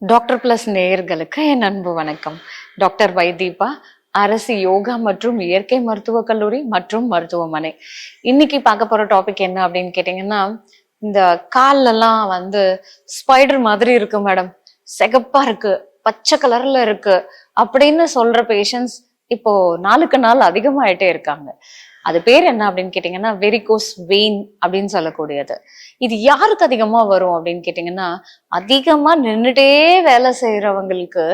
Doctor plus நேயர்களுக்கு என் அன்பு வணக்கம். டாக்டர் வைதீபா, அரசு யோகா மற்றும் இயற்கை மருத்துவக் கல்லூரி மற்றும் மருத்துவமனை. இன்னைக்கு பார்க்க போற டாபிக் என்ன அப்படின்னு கேட்டீங்கன்னா, இந்த கால்லெல்லாம் ஸ்பைடர் மாதிரி இருக்கு மேடம், சிகப்பா இருக்கு, பச்சை கலர்ல இருக்கு அப்படின்னு சொல்ற பேஷண்ட்ஸ் இப்போ நாளுக்கு நாள் அதிகமாயிட்டே இருக்காங்க. அது பேர் என்ன அப்படின்னு கேட்டீங்கன்னா வெரிகோஸ் வெயின் அப்படின்னு சொல்லக்கூடியது. இது யாருக்கு அதிகமா வரும் அப்படின்னு கேட்டீங்கன்னா, அதிகமா நின்றுட்டே வேலை செய்யறவங்களுக்கு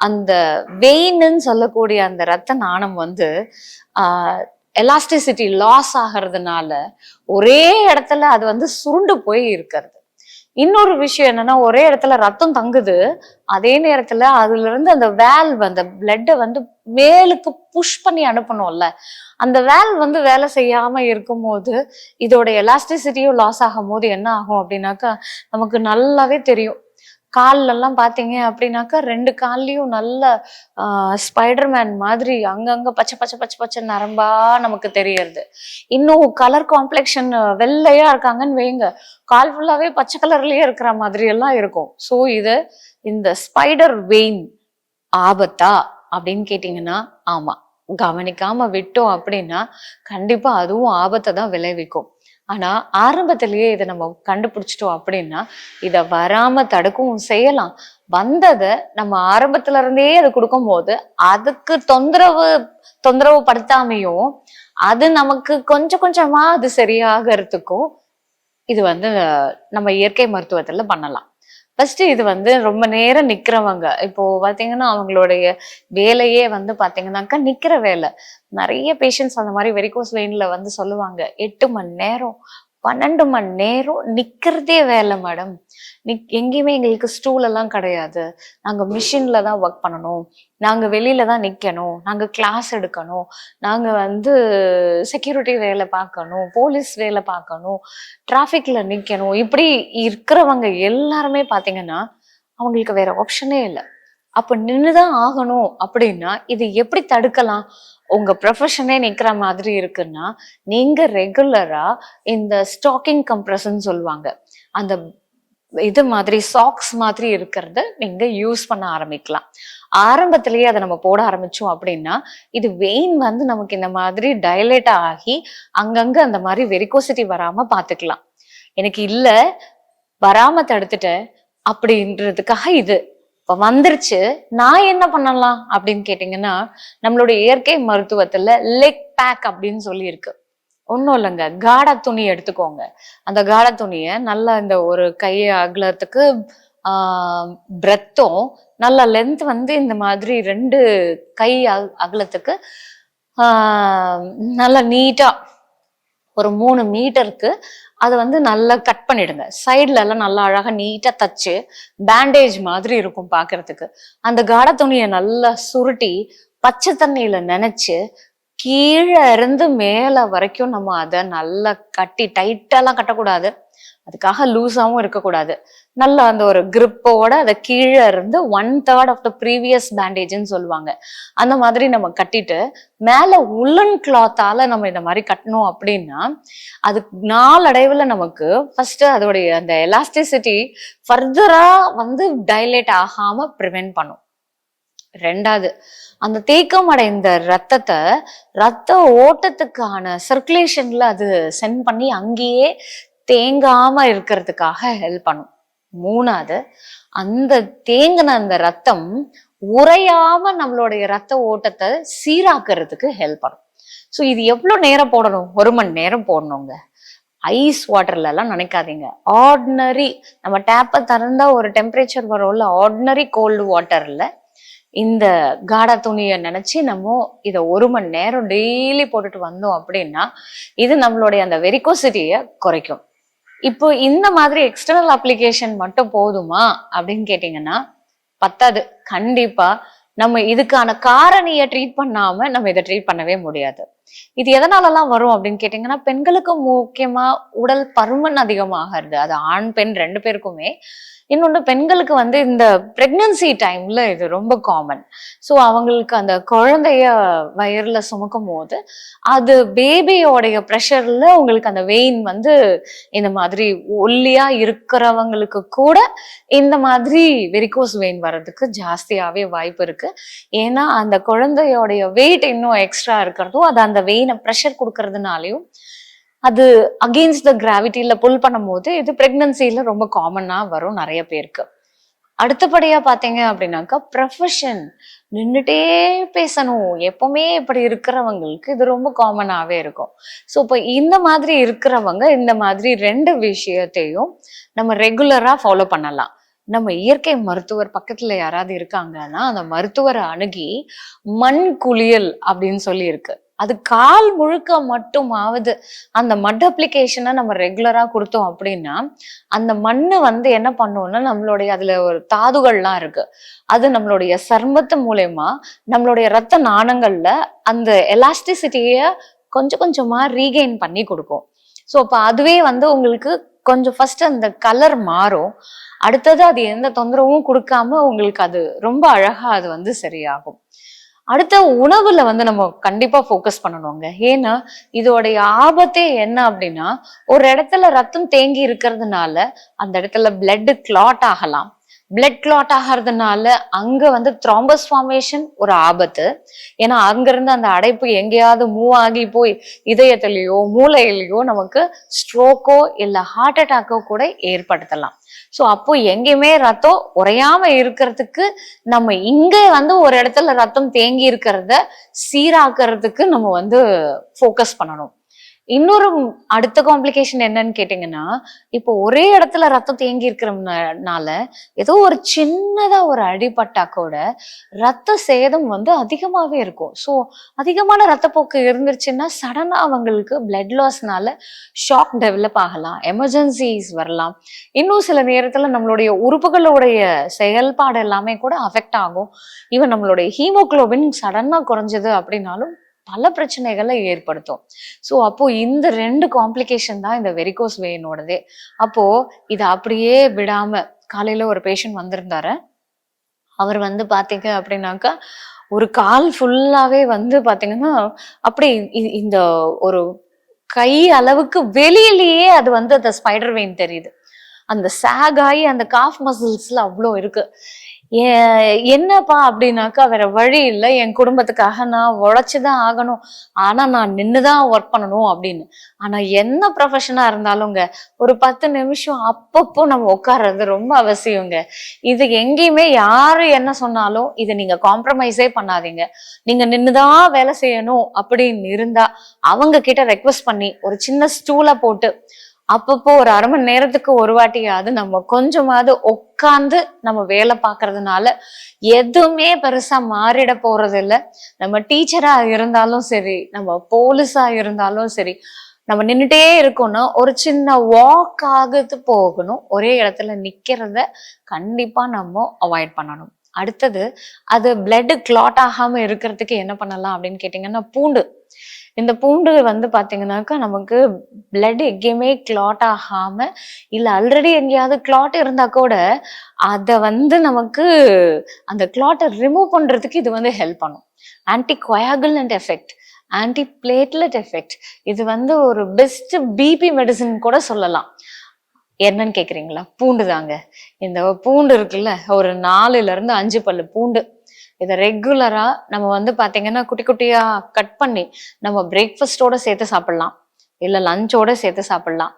அந்த வெயின்னு சொல்லக்கூடிய அந்த ரத்த நாணம் ஆஹ் எலாஸ்டிசிட்டி லாஸ் ஆகிறதுனால ஒரே இடத்துல அது சுருண்டு போய் இருக்கிறது. இன்னொரு விஷயம் என்னன்னா, ஒரே இடத்துல ரத்தம் தங்குது, அதே நேரத்துல அதுல இருந்து அந்த வேல்வ் அந்த பிளட்டை மேலுக்கு புஷ் பண்ணி அனுப்பணும்ல, அந்த வேல்வ் வேலை செய்யாம இருக்கும்போது இதோட எலாஸ்டிசிட்டியும் லாஸ் ஆகும் போது என்ன ஆகும் அப்படின்னாக்கா, நமக்கு நல்லாவே தெரியும். கால்ல எல்லாம் பாத்தீங்க அப்படின்னாக்கா, ரெண்டு கால்லயும் நல்ல ஸ்பைடர்மேன் மாதிரி அங்கங்க பச்சை பச்சை பச்சை பச்சை நரம்பா நமக்கு தெரியறது. இன்னும் கலர் காம்ப்ளெக்ஷன் வெள்ளையா இருக்காங்கன்னு வைங்க, கால் ஃபுல்லாவே பச்சை கலர்லயே இருக்கிற மாதிரி எல்லாம் இருக்கும். ஸோ இந்த ஸ்பைடர் வெயின் ஆபத்தா அப்படின்னு கேட்டீங்கன்னா, ஆமா. கவனிக்காம விட்டோம் அப்படின்னா கண்டிப்பா அதுவும் ஆபத்தை தான் விளைவிக்கும். ஆனா ஆரம்பத்திலேயே இதை நம்ம கண்டுபிடிச்சிட்டோம் அப்படின்னா இத வராம தடுக்கவும் செய்யலாம். வந்ததை நம்ம ஆரம்பத்துல இருந்தே அது கொடுக்கும் போது அதுக்கு தொந்தரவு படுத்தாமையும் அது நமக்கு கொஞ்சம் கொஞ்சமா அது சரியாகிறதுக்கும் இது நம்ம இயற்கை மருத்துவத்துல பண்ணலாம். ஃபர்ஸ்ட் இது ரொம்ப நேரம் நிக்கிறவங்க, இப்போ பாத்தீங்கன்னா அவங்களுடைய வேலையே பாத்தீங்கன்னாக்கா நிக்கிற வேலை. நிறைய பேஷண்ட்ஸ் அந்த மாதிரி வெரிகோஸ் வெயின்ல சொல்லுவாங்க, 8 மணி நேரம் 12 மணி நேரம் நிக்கிறதே வேலை மேடம். எங்கேயுமே எங்களுக்கு ஸ்டூல் எல்லாம் கிடையாது, நாங்க மிஷின்ல தான் ஒர்க் பண்ணணும், நாங்க வெளியில தான் நிக்கணும், நாங்க கிளாஸ் எடுக்கணும், நாங்க செக்யூரிட்டி வேலை பார்க்கணும், போலீஸ் வேலை பார்க்கணும், டிராஃபிக்ல நிக்கணும். இப்படி இருக்கிறவங்க எல்லாருமே பாத்தீங்கன்னா அவங்களுக்கு வேற ஆப்ஷனே இல்லை. அப்ப நின்றுதான் ஆகணும் அப்படின்னா இது எப்படி தடுக்கலாம்? உங்க ப்ரொஃபஷனே நிக்கிற மாதிரி இருக்குன்னா நீங்க ரெகுலரா இந்த ஸ்டாக்கிங் கம்ப்ரஸ்ன்னு சொல்லுவாங்க, அந்த இது மாதிரி சாக்ஸ் மாதிரி இருக்கிறத நீங்க யூஸ் பண்ண ஆரம்பிக்கலாம். ஆரம்பத்திலேயே அதை நம்ம போட ஆரம்பிச்சோம் அப்படின்னா இது வெயின் நமக்கு இந்த மாதிரி டைலேட் ஆகி அங்கங்க அந்த மாதிரி வெரிகோசிட்டி வராம பாத்துக்கலாம். எனக்கு இல்ல, வராம தடுத்துட்டேன் அப்படின்றதுக்காக இது இப்ப வந்துருச்சு, நான் என்ன பண்ணலாம் அப்படின்னு கேட்டீங்கன்னா, நம்மளுடைய இயற்கை மருத்துவத்துல லெக் பேக் அப்படின்னு சொல்லி இருக்கு. ஒன்றும் இல்லைங்க, காடா துணி எடுத்துக்கோங்க. அந்த காடா துணியை நல்லா இந்த ஒரு கை அகலத்துக்கு பிரெத்தும் நல்ல லென்த் இந்த மாதிரி 2 கை அகலத்துக்கு நல்லா நீட்டா ஒரு 3 மீட்டருக்கு அதை நல்லா கட் பண்ணிடுங்க. சைட்ல எல்லாம் நல்லா அழகா நீட்டா தச்சு பேண்டேஜ் மாதிரி இருக்கும் பாக்குறதுக்கு. அந்த காடா துணியை நல்லா சுருட்டி பச்சை தண்ணியில நினைச்சு கீழே இருந்து மேல வரைக்கும் நம்ம அதை நல்லா கட்டி, டைட்டாலாம் கட்டக்கூடாது, அதுக்காக லூஸாவும் இருக்கக்கூடாது, நல்லா அந்த ஒரு கிரிப்போட அதை கீழே இருந்து 1/3 ஆஃப் த ப்ரீவியஸ் பேண்டேஜ்ன்னு சொல்லுவாங்க, அந்த மாதிரி நம்ம கட்டிட்டு மேல உல்லன் கிளாத்தால நம்ம இந்த மாதிரி கட்டணும் அப்படின்னா அது நாளடைவுல நமக்கு ஃபர்ஸ்ட் அதோடைய அந்த எலாஸ்டிசிட்டி ஃபர்தரா டைலேட் ஆகாம ப்ரிவென்ட் பண்ணும். ரெண்டாவது, அந்த தேக்கம் அடைந்த ரத்த ஓட்டத்துக்கான சர்க்குலேஷன்ல அது சென்ட் பண்ணி அங்கேயே தேங்காம இருக்கிறதுக்காக ஹெல்ப் பண்ணும். மூணாவது, அந்த தேங்கின அந்த ரத்தம் உறையாம நம்மளுடைய ரத்த ஓட்டத்தை சீராக்குறதுக்கு ஹெல்ப் பண்ணும். ஸோ இது எவ்வளவு நேரம் போடணும்? 1 மணி நேரம் போடணுங்க. ஐஸ் வாட்டர்ல எல்லாம் நினைக்காதீங்க. ஆர்டினரி நம்ம டேப்பை திறந்தா ஒரு டெம்பரேச்சர் வரும்ல, ஆர்டினரி கோல்டு வாட்டர்ல இந்த காடா துணியை நினைச்சு நம்ம இதை 1 மணி நேரம் டெய்லி போட்டுட்டு வந்தோம் அப்படின்னா இது நம்மளுடைய அந்த வெரிகோசிட்டியை குறைக்கும். இப்போ இந்த மாதிரி எக்ஸ்டர்னல் அப்ளிகேஷன் மட்டும் போதுமா அப்படின்னு கேட்டீங்கன்னா பத்தாது. கண்டிப்பா நம்ம இதுக்கான காரணியை ட்ரீட் பண்ணாம நம்ம இதை ட்ரீட் பண்ணவே முடியாது. இது எதனாலலாம் வரும் அப்படின்னு கேட்டீங்கன்னா, பெண்களுக்கு முக்கியமா உடல் பருமன் அதிகமாகிறது, அது ஆண் பெண் 2 பேருக்குமே இன்னொன்று பெண்களுக்கு வந்து இந்த பிரெக்னன்சி டைம்ல இது ரொம்ப காமன். ஸோ அவங்களுக்கு அந்த குழந்தைய வயிறுல சுமக்கும் போது அது பேபியோடைய ப்ரெஷர்ல உங்களுக்கு அந்த வெயின் வந்து இந்த மாதிரி ஒல்லியா இருக்கிறவங்களுக்கு கூட இந்த மாதிரி வெரிகோஸ் வெயின் வர்றதுக்கு ஜாஸ்தியாவே வாய்ப்பு இருக்கு. ஏன்னா அந்த குழந்தையோடைய வெயிட் இன்னும் எக்ஸ்ட்ரா இருக்கிறதும் அது அந்த வெயினை ப்ரெஷர் கொடுக்கறதுனாலையும் அது அகெயின்ஸ்ட் த கிராவிட்டியில புல் பண்ணும்போது இது பிரெக்னன்சில ரொம்ப காமனா வரும் நிறைய பேருக்கு. அடுத்தபடியா பாத்தீங்க அப்படின்னாக்கா ப்ரொஃபஷன், நின்றுட்டே பேசணும் எப்பவுமே இப்படி இருக்கிறவங்களுக்கு இது ரொம்ப காமனாவே இருக்கும். ஸோ இப்போ இந்த மாதிரி இருக்கிறவங்க இந்த மாதிரி 2 விஷயத்தையும் நம்ம ரெகுலரா ஃபாலோ பண்ணலாம். நம்ம இயற்கை மருத்துவர் பக்கத்துல யாராவது இருக்காங்கன்னா அந்த மருத்துவரை அணுகி மண் குளியல் அப்படின்னு சொல்லி இருக்கு. அது கால் முழுக்க மட்டுமாவது அந்த மட் அப்ளிகேஷனை நம்ம ரெகுலரா கொடுத்தோம் அப்படின்னா அந்த மண்ணு வந்து என்ன பண்ணும்னா நம்மளுடைய அதுல ஒரு தாதுகள்லாம் இருக்கு. அது நம்மளுடைய சர்மத்து மூலயமா நம்மளுடைய ரத்த நாணங்கள்ல அந்த எலாஸ்டிசிட்டிய கொஞ்சம் கொஞ்சமா ரீகெயின் பண்ணி கொடுக்கும். ஸோ அப்ப அதுவே வந்து உங்களுக்கு கொஞ்சம் ஃபர்ஸ்ட் அந்த கலர் மாறும். அடுத்தது அது எந்த தொந்தரவும் கொடுக்காம உங்களுக்கு அது ரொம்ப அழகா அது வந்து சரியாகும். அடுத்த உணவுல வந்து நம்ம கண்டிப்பா ஃபோக்கஸ் பண்ணணுங்க. ஏன்னா இதோடைய ஆபத்தே என்ன அப்படின்னா ஒரு இடத்துல ரத்தம் தேங்கி இருக்கிறதுனால அந்த இடத்துல பிளட் கிளாட் ஆகலாம். பிளட் கிளாட் ஆகிறதுனால அங்க வந்து த்ராம்பஸ் ஃபார்மேஷன் ஒரு ஆபத்து. ஏன்னா அங்கிருந்து அந்த அடைப்பு எங்கேயாவது மூவ் ஆகி போய் இதயத்திலேயோ மூளையிலையோ நமக்கு ஸ்ட்ரோக்கோ இல்ல ஹார்ட் அட்டாக்கோ கூட ஏற்படுத்தலாம். ஸோ அப்போ எங்கேயுமே ரத்தம் உறையாம இருக்கிறதுக்கு நம்ம இங்க வந்து ஒரு இடத்துல ரத்தம் தேங்கி இருக்கிறத சீராக்கிறதுக்கு நம்ம வந்து ஃபோக்கஸ் பண்ணணும். இன்னொரு அடுத்த காம்ப்ளிகேஷன் என்னன்னு கேட்டீங்கன்னா இப்போ ஒரே இடத்துல ரத்தம் தேங்கி இருக்கிறதுனால ஏதோ ஒரு சின்னதா ஒரு அடிபட்டா கூட ரத்த சேதம் வந்து அதிகமாவே இருக்கும். ஸோ அதிகமான ரத்தப்போக்கு இருந்துருச்சுன்னா சடனா அவங்களுக்கு பிளட் லாஸ்னால ஷாக் டெவலப் ஆகலாம், எமர்ஜென்சிஸ் வரலாம். இன்னும் சில நேரத்துல நம்மளுடைய உறுப்புகளுடைய செயல்பாடு எல்லாமே கூட அஃபெக்ட் ஆகும். ஈவன் நம்மளுடைய ஹீமோகுளோபின் சடனா குறைஞ்சது அப்படின்னாலும் பல பிரச்சனைகளை ஏற்படுத்தும். ஸோ அப்போ இந்த 2 காம்ப்ளிகேஷன் தான் இந்த வெரிகோஸ் வெயினோடதே. அப்போ இதை அப்படியே விடாம காலையில ஒரு பேஷண்ட் வந்திருந்தாரு. அவர் வந்து பாத்தீங்க அப்படின்னாக்கா ஒரு கால் ஃபுல்லாவே வந்து பாத்தீங்கன்னா அப்படி இந்த ஒரு கை அளவுக்கு வெளியிலேயே அது வந்து அந்த ஸ்பைடர் வெயின் தெரியுது. அந்த சாக் ஆகி அந்த காஃப் மசில்ஸ்ல அவ்வளோ இருக்கு. என்னப்பா அப்படின்னாக்கா வேற வழி இல்லை, என் குடும்பத்துக்காக நான் உழைச்சுதான் ஆகணும், ஆனா நான் நின்னுதான் ஒர்க் பண்ணணும் அப்படின்னு. ஆனா என்ன ப்ரொஃபஷனா இருந்தாலுங்க ஒரு 10 நிமிஷம் அப்பப்போ நம்ம உட்கார்றது ரொம்ப அவசியங்க. இது எங்கேயுமே யாரு என்ன சொன்னாலும் இதை நீங்க காம்ப்ரமைஸே பண்ணாதீங்க. நீங்க நின்னுதான் வேலை செய்யணும் அப்படின்னு இருந்தா அவங்க கிட்ட ரெக்வஸ்ட் பண்ணி ஒரு சின்ன ஸ்டூலை போட்டு அப்பப்போ ஒரு 1/2 மணி நேரத்துக்கு ஒரு வாட்டியாவது நம்ம கொஞ்சமாவது உட்காந்து நம்ம வேலை பார்க்கறதுனால எதுவுமே பெருசா மாறிட போறது இல்லை. நம்ம டீச்சரா இருந்தாலும் சரி, நம்ம போலீஸா இருந்தாலும் சரி, நம்ம நின்றுட்டே இருக்கோம்னா ஒரு சின்ன வாக் ஆகுது போகணும். ஒரே இடத்துல நிக்கிறத கண்டிப்பா நம்ம அவாய்ட் பண்ணணும். அடுத்தது அது பிளட் கிளாட் ஆகாம இருக்கிறதுக்கு என்ன பண்ணலாம் அப்படின்னு கேட்டீங்கன்னா பூண்டு. இந்த பூண்டு வந்து பாத்தீங்கன்னாக்கா நமக்கு பிளட் எங்கேயுமே கிளாட் ஆகாம இல்ல ஆல்ரெடி எங்கேயாவது கிளாட் இருந்தா கூட அத வந்து நமக்கு அந்த கிளாட்டை ரிமூவ் பண்றதுக்கு இது வந்து ஹெல்ப் பண்ணும். Anti coagulant effect, anti platelet effect, இது வந்து ஒரு பெஸ்ட் பிபி மெடிசன் கூட சொல்லலாம். என்னன்னு கேக்குறீங்களா? பூண்டு தாங்க. இந்த பூண்டு இருக்குல்ல, ஒரு 4 to 5 பல்லு பூண்டு இதை ரெகுலரா நம்ம வந்து பாத்தீங்கன்னா குட்டி குட்டியா கட் பண்ணி நம்ம பிரேக்ஃபாஸ்டோட சேர்த்து சாப்பிடலாம், இல்ல லஞ்சோட சேர்த்து சாப்பிடலாம்.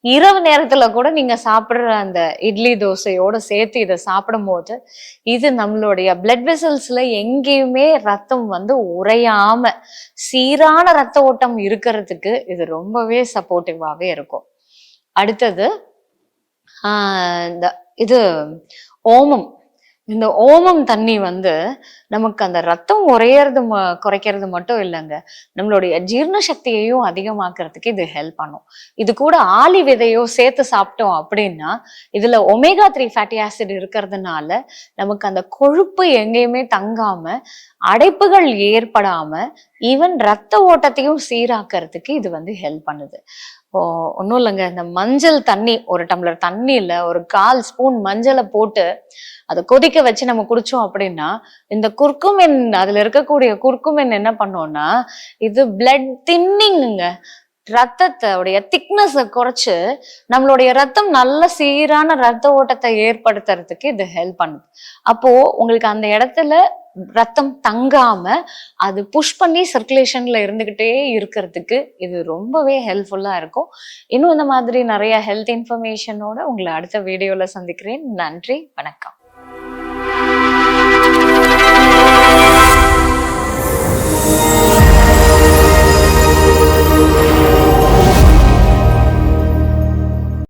இரவு நேரத்துல கூட நீங்க சாப்பிடுற அந்த இட்லி தோசையோட சேர்த்து இதை சாப்பிடும் போது இது நம்மளுடைய பிளட் வெசல்ஸ்ல எங்கேயுமே ரத்தம் வந்து உறையாம சீரான ரத்த ஓட்டம் இருக்கிறதுக்கு இது ரொம்பவே சப்போர்ட்டிவாவே இருக்கும். அடுத்தது இந்த இது ஓமம். இந்த ஓமம் தண்ணி வந்து நமக்கு அந்த ரத்தம் உறையறது குறைக்கிறது மட்டும் இல்லைங்க, நம்மளுடைய ஜீரண சக்தியையும் அதிகமாக்குறதுக்கு இது ஹெல்ப் பண்ணும். இது கூட ஆளி விதையோ சேர்த்து சாப்பிட்டோம் அப்படின்னா இதுல ஒமேகா 3 ஃபேட்டி ஆசிட் இருக்கிறதுனால நமக்கு அந்த கொழுப்பு எங்கேயுமே தங்காம, அடைப்புகள் ஏற்படாம, ஈவன் ரத்த ஓட்டத்தையும் சீராக்கிறதுக்கு இது ஹெல்ப் பண்ணுது. இப்போ ஒன்றும் இல்லைங்க, இந்த மஞ்சள் தண்ணி, ஒரு டம்ளர் தண்ணியில ஒரு 1/4 ஸ்பூன் மஞ்சளை போட்டு அதை கொதிக்க வச்சு நம்ம குடிச்சோம் அப்படின்னா, இந்த குர்குமின், அதுல இருக்கக்கூடிய குர்குமின் என்ன பண்ணோம்னா, இது பிளட் தின்னிங்குங்க. ரத்தத்தோடைய திக்னஸை குறைச்சு நம்மளுடைய ரத்தம் நல்ல சீரான ரத்த ஓட்டத்தை ஏற்படுத்துறதுக்கு இது ஹெல்ப் பண்ணுது. அப்போ உங்களுக்கு அந்த இடத்துல ரத்தம் தங்காம அது புஷ் பண்ணி சர்க்குலேஷன்ல இருந்துகிட்டே இருக்கிறதுக்கு இது ரொம்பவே ஹெல்ப்ஃபுல்லா இருக்கும். இன்னும் இந்த மாதிரி நிறைய ஹெல்த் இன்ஃபர்மேஷனோட உங்களை அடுத்த வீடியோல சந்திக்கிறேன். நன்றி, வணக்கம்.